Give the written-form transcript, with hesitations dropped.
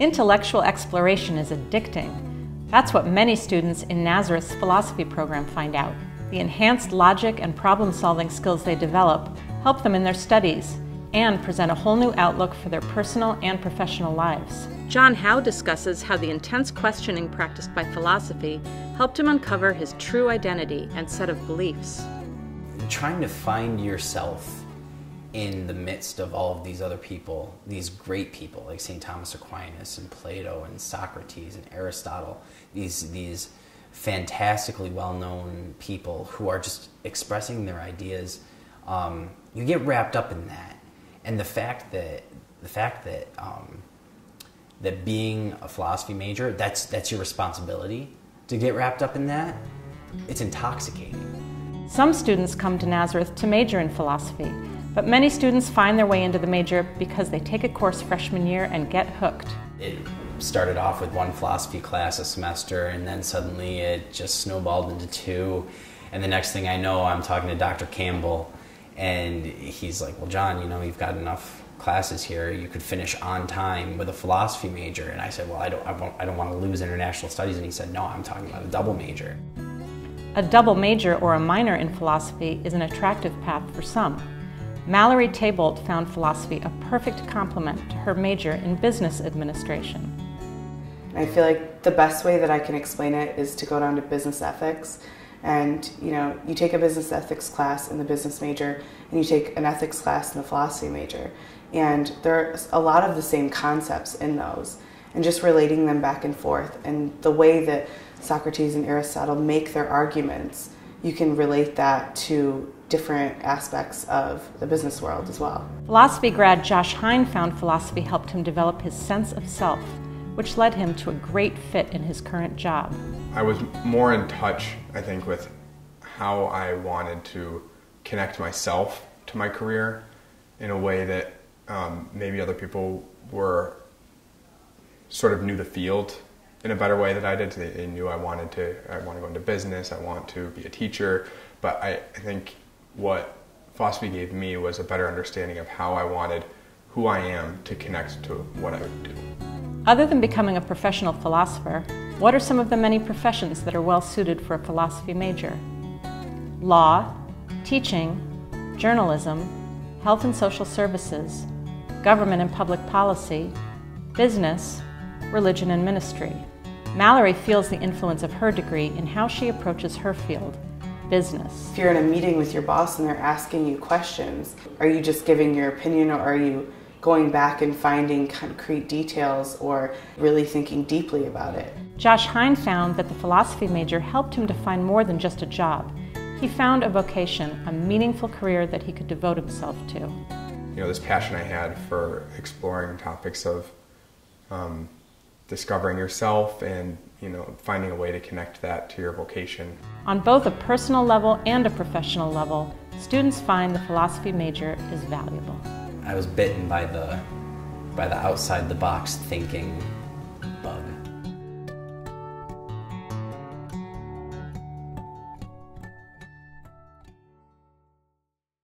Intellectual exploration is addicting. That's what many students in Nazareth's philosophy program find out. The enhanced logic and problem-solving skills they develop help them in their studies and present a whole new outlook for their personal and professional lives. John Howe discusses how the intense questioning practiced by philosophy helped him uncover his true identity and set of beliefs. Trying to find yourself in the midst of all of these other people, these great people like St. Thomas Aquinas and Plato and Socrates and Aristotle, these fantastically well-known people who are just expressing their ideas, you get wrapped up in that. And the fact that that being a philosophy major, that's your responsibility to get wrapped up in that, it's intoxicating. Some students come to Nazareth to major in philosophy, but many students find their way into the major because they take a course freshman year and get hooked. It started off with one philosophy class a semester, and then suddenly it just snowballed into two. And the next thing I know, I'm talking to Dr. Campbell, and he's like, well, John, you know, you've got enough classes here. You could finish on time with a philosophy major. And I said, well, I don't want to lose international studies. And he said, no, I'm talking about a double major. A double major or a minor in philosophy is an attractive path for some. Mallory Tabolt found philosophy a perfect complement to her major in business administration. I feel like the best way that I can explain it is to go down to business ethics. And you take a business ethics class in the business major, and you take an ethics class in the philosophy major. And there are a lot of the same concepts in those, and just relating them back and forth. And the way that Socrates and Aristotle make their arguments, you can relate that to different aspects of the business world as well. Philosophy grad Josh Hine found philosophy helped him develop his sense of self, which led him to a great fit in his current job. I was more in touch, I think, with how I wanted to connect myself to my career in a way that maybe other people were sort of knew the field in a better way than I did. They knew I want to go into business, I want to be a teacher, but I think what philosophy gave me was a better understanding of how I wanted who I am to connect to what I would do. Other than becoming a professional philosopher, what are some of the many professions that are well suited for a philosophy major? Law, teaching, journalism, health and social services, government and public policy, business, religion and ministry. Mallory feels the influence of her degree in how she approaches her field, business. If you're in a meeting with your boss and they're asking you questions, are you just giving your opinion, or are you going back and finding concrete details or really thinking deeply about it? Josh Hine found that the philosophy major helped him to find more than just a job. He found a vocation, a meaningful career that he could devote himself to. You know, this passion I had for exploring topics of discovering yourself and, finding a way to connect that to your vocation. On both a personal level and a professional level, students find the philosophy major is valuable. I was bitten by the outside the box thinking